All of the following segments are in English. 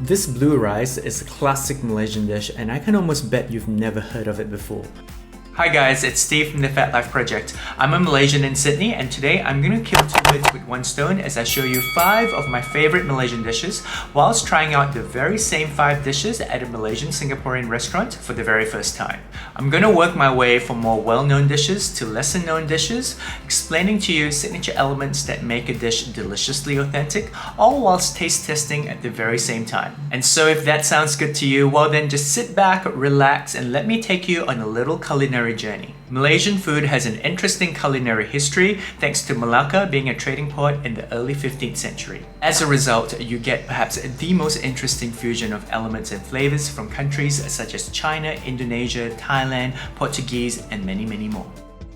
This blue rice is a classic Malaysian dish and I can almost bet you've never heard of it before. Hi guys, it's Steve from the Fat Life Project. I'm a Malaysian in Sydney and today I'm going to kill two birds with one stone as I show you 5 of my favorite Malaysian dishes whilst trying out the very same 5 dishes at a Malaysian Singaporean restaurant for the very first time. I'm going to work my way from more well-known dishes to lesser known dishes, explaining to you signature elements that make a dish deliciously authentic, all whilst taste testing at the very same time. And so if that sounds good to you, well then just sit back, relax and let me take you on a little culinary journey. Malaysian food has an interesting culinary history thanks to Malacca being a trading port in the early 15th century. As a result, you get perhaps the most interesting fusion of elements and flavors from countries such as China, Indonesia, Thailand, Portuguese, and many more.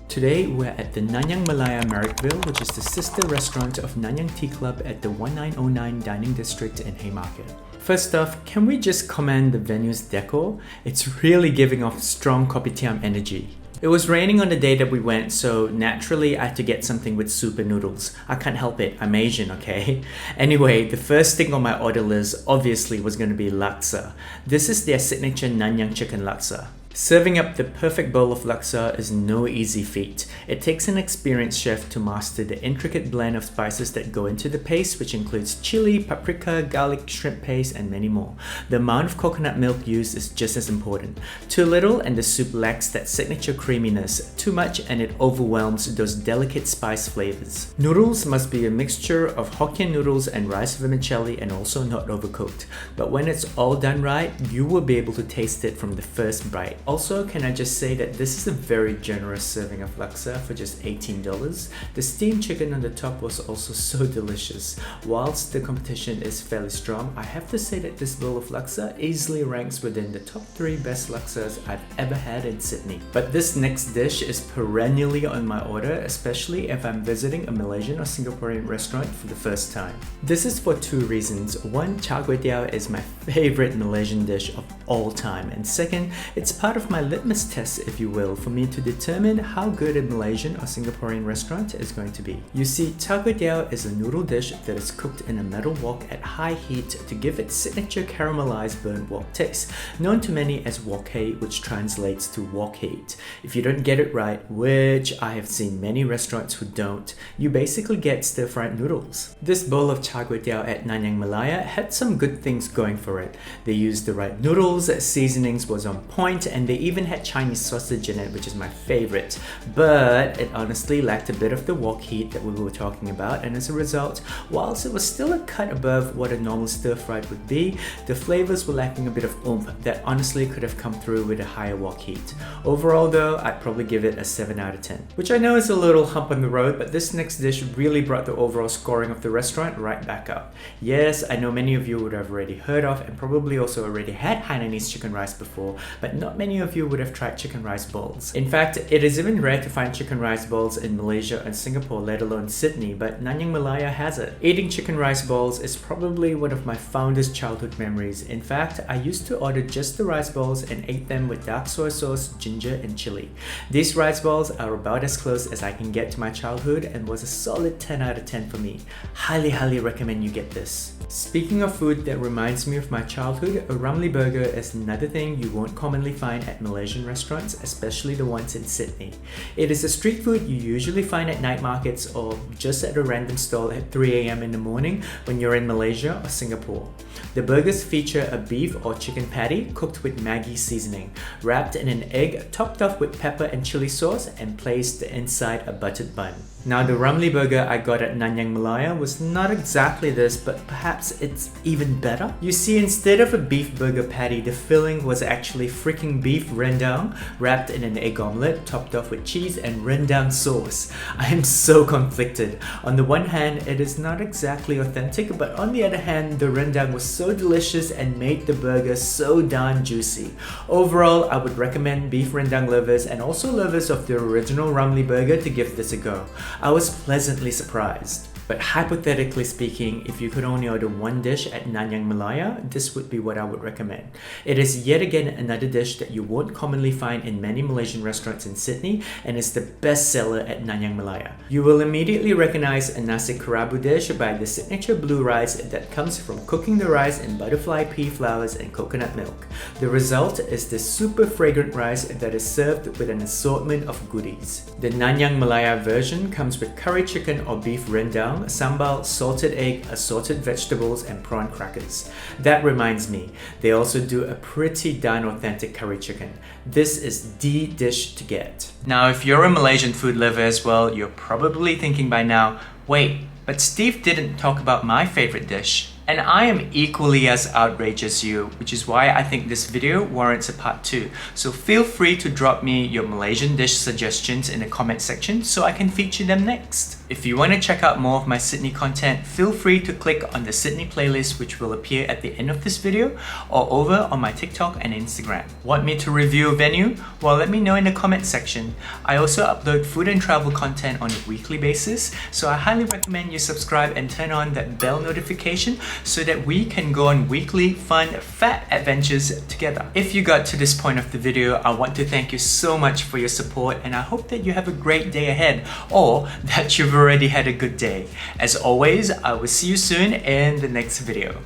Today we're at the Nanyang Malaya Marrickville, which is the sister restaurant of Nanyang Tea Club at the 1909 dining district in Haymarket. First off, can we just commend the venue's decor? It's really giving off strong kopitiam energy. It was raining on the day that we went, so naturally I had to get something with super noodles. I can't help it, I'm Asian, okay? Anyway, the first thing on my order list obviously was going to be laksa. This is their signature Nanyang chicken laksa. Serving up the perfect bowl of laksa is no easy feat. It takes an experienced chef to master the intricate blend of spices that go into the paste, which includes chili, paprika, garlic, shrimp paste, and many more. The amount of coconut milk used is just as important. Too little and the soup lacks that signature creaminess. Too much and it overwhelms those delicate spice flavors. Noodles must be a mixture of Hokkien noodles and rice vermicelli and also not overcooked. But when it's all done right, you will be able to taste it from the first bite. Also, can I just say that this is a very generous serving of laksa for just $18. The steamed chicken on the top was also so delicious. Whilst the competition is fairly strong, I have to say that this bowl of laksa easily ranks within the top 3 best laksas I've ever had in Sydney. But this next dish is perennially on my order, especially if I'm visiting a Malaysian or Singaporean restaurant for the first time. This is for 2 reasons. One, Char is my favorite Malaysian dish of all time, and second, it's part of my litmus test, if you will, for me to determine how good a Malaysian or Singaporean restaurant is going to be. You see, char kway teow is a noodle dish that is cooked in a metal wok at high heat to give it signature caramelized burnt wok taste, known to many as wok hate, which translates to wok hate. If you don't get it right, which I have seen many restaurants who don't, you basically get stir-fried noodles. This bowl of char kway teow at Nanyang Malaya had some good things going for it. They used the right noodles, seasonings was on point, and they even had Chinese sausage in it, which is my favorite. But it honestly lacked a bit of the wok heat that we were talking about, and as a result, whilst it was still a cut above what a normal stir-fried would be, the flavors were lacking a bit of oomph that honestly could have come through with a higher wok heat. Overall though, I'd probably give it a 7 out of 10. Which I know is a little hump on the road, but this next dish really brought the overall scoring of the restaurant right back up. Yes, I know many of you would have already heard of and probably also already had Hainanese chicken rice before, but not many of you would have tried chicken rice bowls. In fact, it is even rare to find chicken rice bowls in Malaysia and Singapore, let alone Sydney, but Nanyang Malaya has it. Eating chicken rice bowls is probably one of my fondest childhood memories. In fact, I used to order just the rice bowls and ate them with dark soy sauce, ginger, and chili. These rice bowls are about as close as I can get to my childhood and was a solid 10 out of 10 for me. Highly recommend you get this. Speaking of food that reminds me of my childhood, a RAMLY burger is another thing you won't commonly find at Malaysian restaurants, especially the ones in Sydney. It is a street food you usually find at night markets or just at a random stall at 3 AM in the morning when you're in Malaysia or Singapore. The burgers feature a beef or chicken patty cooked with Maggi seasoning, wrapped in an egg, topped off with pepper and chili sauce, and placed inside a buttered bun. Now, the RAMLY burger I got at Nanyang Malaya was not exactly this, but perhaps it's even better. You see, instead of a beef burger patty, the filling was actually freaking beef rendang wrapped in an egg omelette, topped off with cheese and rendang sauce. I am so conflicted. On the one hand, it is not exactly authentic, but on the other hand, the rendang was so delicious and made the burger so darn juicy. Overall, I would recommend beef rendang lovers and also lovers of the original RAMLY burger to give this a go. I was pleasantly surprised. But hypothetically speaking, if you could only order one dish at Nanyang Malaya, this would be what I would recommend. It is yet again another dish that you won't commonly find in many Malaysian restaurants in Sydney, and is the best seller at Nanyang Malaya. You will immediately recognize a Nasi Kerabu dish by the signature blue rice that comes from cooking the rice in butterfly pea flours and coconut milk. The result is this super fragrant rice that is served with an assortment of goodies. The Nanyang Malaya version comes with curry chicken or beef rendang, sambal, salted egg, assorted vegetables, and prawn crackers. That reminds me, they also do a pretty darn authentic curry chicken. This is the dish to get. Now, if you're a Malaysian food lover as well, you're probably thinking by now, wait, but Steve didn't talk about my favorite dish. And I am equally as outraged as you, which is why I think this video warrants a part 2. So feel free to drop me your Malaysian dish suggestions in the comment section so I can feature them next. If you want to check out more of my Sydney content, feel free to click on the Sydney playlist, which will appear at the end of this video, or over on my TikTok and Instagram. Want me to review a venue? Well, let me know in the comment section. I also upload food and travel content on a weekly basis, so I highly recommend you subscribe and turn on that bell notification so that we can go on weekly fun fat adventures together. If you got to this point of the video, I want to thank you so much for your support, and I hope that you have a great day ahead, or that you've already had a good day. As always, I will see you soon in the next video.